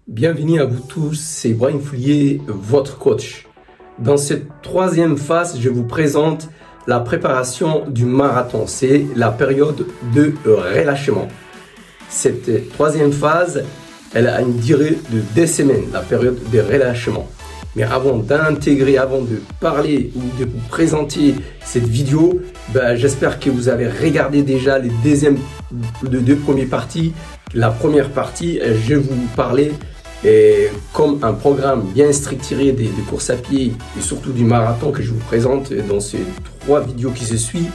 Bienvenue à vous tous, c'est Brahim Foulier, votre coach. Dans cette troisième phase, je vous présente la préparation du marathon. C'est la période de relâchement. Cette troisième phase, elle a une durée de 2 semaines, la période de relâchement. Mais avant de parler ou de vous présenter cette vidéo, j'espère que vous avez regardé déjà les deux premières parties. La première partie, je vais vous parler comme un programme bien structuré des courses à pied et surtout du marathon que je vous présente dans ces 3 vidéos qui se suivent.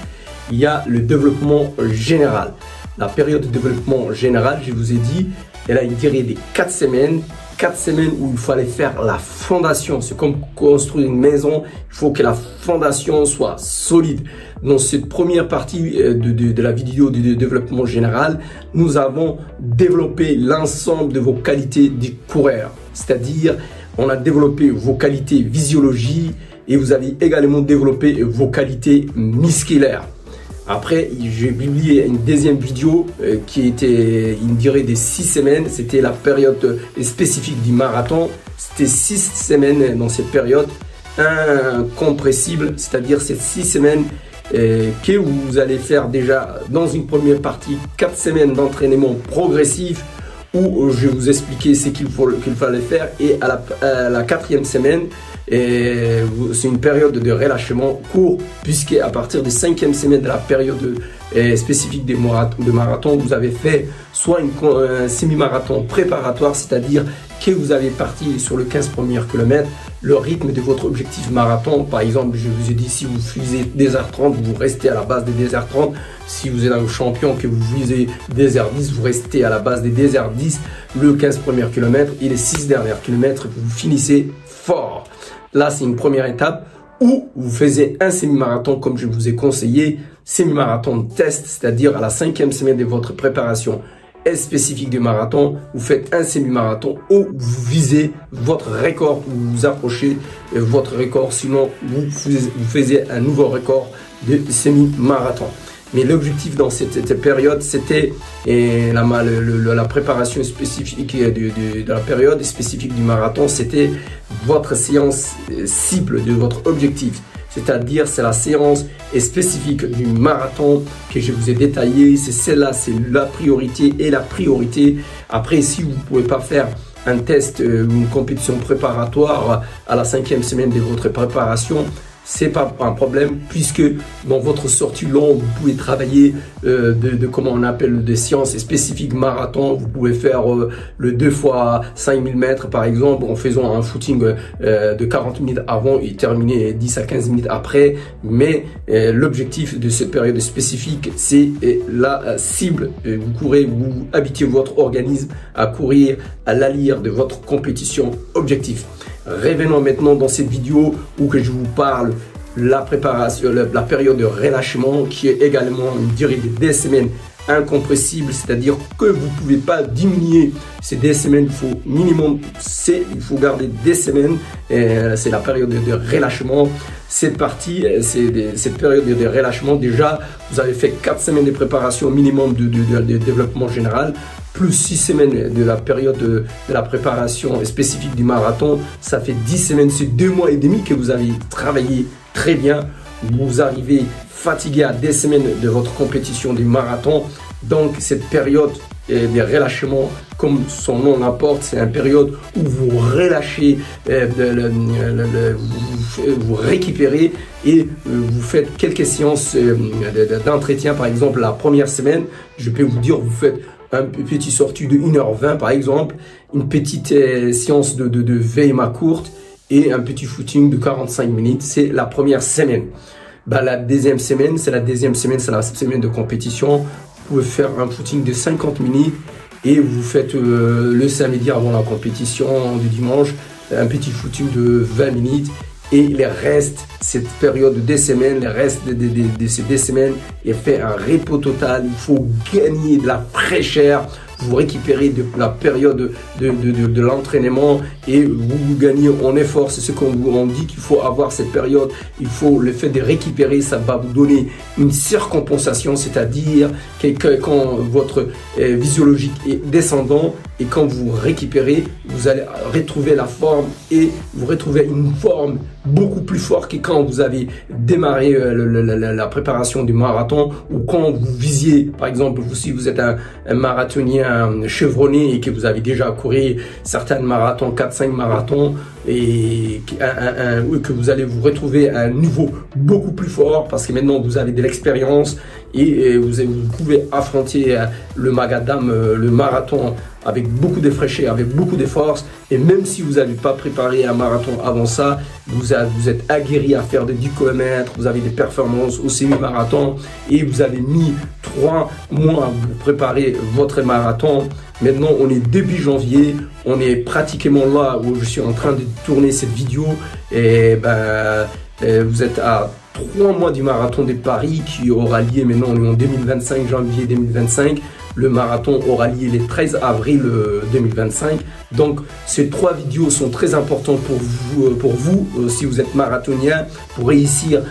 Il y a le développement général. La période de développement général, je vous ai dit, elle a une durée de 4 semaines. 4 semaines où il fallait faire la fondation. C'est comme construire une maison. Il faut que la fondation soit solide. Dans cette première partie de la vidéo de développement général, nous avons développé l'ensemble de vos qualités de coureur. C'est-à-dire, on a développé vos qualités physiologiques et vous avez également développé vos qualités musculaires. Après, j'ai publié une deuxième vidéo qui était une durée de 6 semaines. C'était la période spécifique du marathon. C'était 6 semaines dans cette période incompressible, c'est-à-dire ces 6 semaines que vous allez faire déjà dans une première partie, 4 semaines d'entraînement progressif où je vais vous expliquer ce qu'il fallait faire, et à la 4e semaine, c'est une période de relâchement court, puisque à partir de 5e semaine de la période spécifique de marathon, vous avez fait soit un semi-marathon préparatoire, c'est-à-dire que vous avez parti sur le 15 premiers kilomètres, le rythme de votre objectif marathon. Par exemple, je vous ai dit, si vous visez 2h30, vous restez à la base des 2h30. Si vous êtes un champion que vous visez 2h10, vous restez à la base des 2h10. Le 15 premiers kilomètres et les 6 derniers kilomètres, vous finissez fort. Là, c'est une première étape où vous faisiez un semi-marathon comme je vous ai conseillé. Semi-marathon test, c'est-à-dire à la 5e semaine de votre préparation spécifique du marathon, vous faites un semi-marathon où vous visez votre record, vous approchez votre record, sinon vous faisiez un nouveau record de semi-marathon. Mais l'objectif dans cette période, c'était la préparation spécifique de la période spécifique du marathon, c'était votre séance cible de votre objectif. C'est-à-dire, c'est la séance spécifique du marathon que je vous ai détaillée. C'est celle-là, c'est la priorité et la priorité. Après, si vous ne pouvez pas faire un test ou une compétition préparatoire à la 5e semaine de votre préparation, c'est pas un problème, puisque dans votre sortie longue, vous pouvez travailler comment on appelle des séances spécifiques marathon. Vous pouvez faire le 2 fois 5000 mètres par exemple, en faisant un footing de 40 minutes avant et terminer 10 à 15 minutes après. Mais l'objectif de cette période spécifique, c'est la cible. Vous habituez votre organisme à courir à l'allure de votre compétition objectif. Revenons maintenant dans cette vidéo où que je vous parle la préparation, la période de relâchement, qui est également une durée de 2 semaines incompressible, c'est-à-dire que vous ne pouvez pas diminuer ces 2 semaines. Il faut garder 2 semaines. C'est la période de relâchement. Cette période de relâchement, déjà vous avez fait 4 semaines de préparation minimum de développement général, plus 6 semaines de la période de la préparation spécifique du marathon. Ça fait 10 semaines, c'est 2 mois et demi que vous avez travaillé très bien. Vous arrivez fatigué à 2 semaines de votre compétition du marathon. Donc cette période de relâchement, comme son nom l'importe, c'est une période où vous relâchez, vous récupérez et vous faites quelques séances d'entretien. Par exemple, la première semaine, je peux vous dire, vous faites un petit sortie de 1h20 par exemple, une petite séance de VMA courte et un petit footing de 45 minutes. C'est la première semaine. La deuxième semaine, c'est la semaine de compétition. Vous pouvez faire un footing de 50 minutes et vous faites le samedi avant la compétition du dimanche un petit footing de 20 minutes. Et le reste, cette période de 2 semaines, le reste de ces 2 semaines est fait un repos total. Il faut gagner de la fraîcheur. vous récupérez de la période de l'entraînement et vous gagnez en effort. C'est ce qu'on dit qu'il faut avoir cette période. Il faut le fait de récupérer, ça va vous donner une surcompensation, c'est-à-dire que quand votre physiologique est descendant et quand vous récupérez, vous allez retrouver la forme et vous retrouvez une forme beaucoup plus forte que quand vous avez démarré la préparation du marathon ou quand vous visiez, par exemple, si vous êtes un marathonien chevronné et que vous avez déjà couru certains marathons, 4-5 marathons, et que vous allez vous retrouver à un niveau beaucoup plus fort parce que maintenant vous avez de l'expérience et vous pouvez affronter le Magadam, le marathon avec beaucoup de fraîcheur, avec beaucoup de force. Et même si vous n'avez pas préparé un marathon avant ça, vous êtes aguerri à faire des 10 km, vous avez des performances au semi-marathon et vous avez mis 3 mois à vous préparer votre marathon. Maintenant, on est début janvier, on est pratiquement là où je suis en train de tourner cette vidéo et vous êtes à 3 mois du marathon de Paris qui aura lieu, maintenant on est en 2025, janvier 2025. Le marathon aura lieu le 13 avril 2025. Donc, ces 3 vidéos sont très importantes pour vous si vous êtes marathonien, pour réussir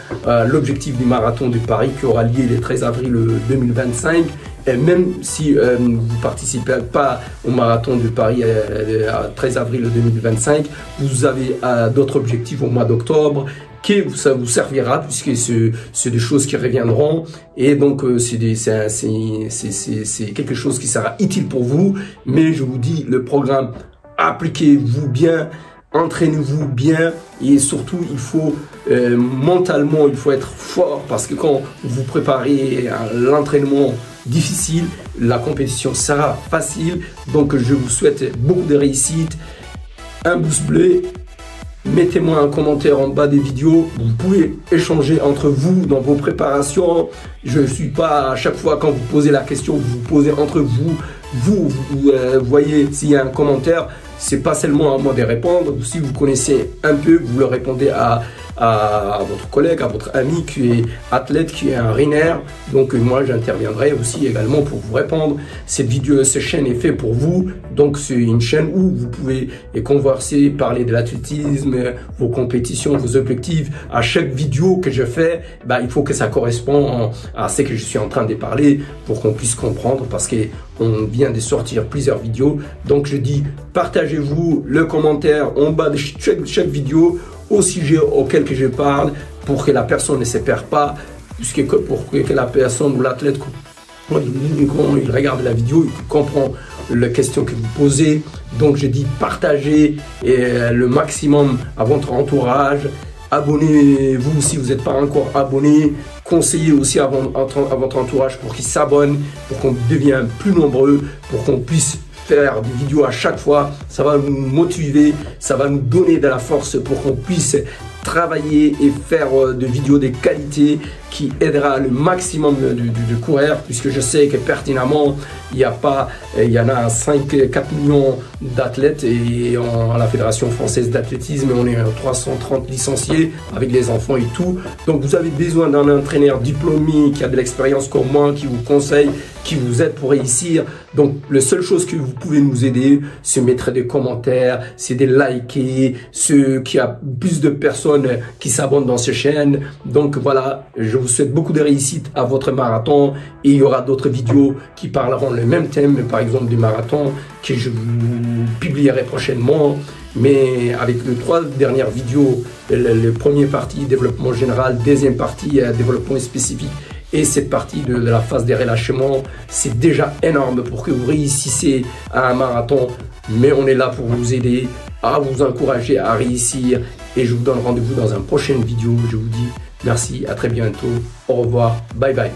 l'objectif du marathon de Paris qui aura lieu le 13 avril 2025. Et même si vous ne participez pas au marathon de Paris à 13 avril 2025, vous avez d'autres objectifs au mois d'octobre que ça vous servira puisque c'est des choses qui reviendront et donc c'est quelque chose qui sera utile pour vous. Mais je vous dis, le programme, appliquez-vous bien, entraînez-vous bien et surtout il faut mentalement il faut être fort parce que quand vous préparez l'entraînement difficile, la compétition sera facile. Donc je vous souhaite beaucoup de réussite, un pouce bleu. Mettez-moi un commentaire en bas des vidéos. Vous pouvez échanger entre vous dans vos préparations. Je ne suis pas à chaque fois quand vous posez la question, vous posez entre vous. Vous voyez s'il y a un commentaire, c'est pas seulement à moi de répondre. Si vous connaissez un peu, vous le répondez à votre collègue, à votre ami qui est athlète, qui est un runner. Donc moi j'interviendrai aussi également pour vous répondre. Cette chaîne est faite pour vous. Donc c'est une chaîne où vous pouvez converser, parler de l'athlétisme, vos compétitions, vos objectifs. À chaque vidéo que je fais, il faut que ça corresponde à ce que je suis en train de parler pour qu'on puisse comprendre parce que on vient de sortir plusieurs vidéos. Donc je dis, partagez-vous le commentaire en bas de chaque vidéo au sujet auquel que je parle pour que la personne ne se perd pas, puisque pour que la personne ou l'athlète, quand il regarde la vidéo, il comprend les questions que vous posez. Donc je dis, partagez le maximum à votre entourage. Abonnez-vous si vous n'êtes pas encore abonné. Conseillez aussi à votre entourage pour qu'il s'abonne, pour qu'on devienne plus nombreux, pour qu'on puisse faire des vidéos à chaque fois. Ça va nous motiver, ça va nous donner de la force pour qu'on puisse travailler et faire des vidéos de qualité qui aidera le maximum de coureurs, puisque je sais que pertinemment il y en a 4 millions d'athlètes et à la Fédération française d'athlétisme on est 330 licenciés avec les enfants et tout. Donc vous avez besoin d'un entraîneur diplômé qui a de l'expérience comme moi, qui vous conseille, qui vous aide pour réussir. Donc la seule chose que vous pouvez nous aider, c'est mettre des commentaires, c'est de liker, qu'il y a plus de personnes qui s'abonnent dans cette chaîne. Donc voilà, je vous souhaite beaucoup de réussite à votre marathon et il y aura d'autres vidéos qui parleront le même thème, par exemple du marathon, que je vous publierai prochainement. Mais avec les 3 dernières vidéos, le premier partie développement général, deuxième partie développement spécifique et cette partie de la phase des relâchements, c'est déjà énorme pour que vous réussissiez à un marathon. Mais on est là pour vous aider, à vous encourager à réussir et je vous donne rendez-vous dans une prochaine vidéo. Je vous dis merci, à très bientôt, au revoir, bye bye.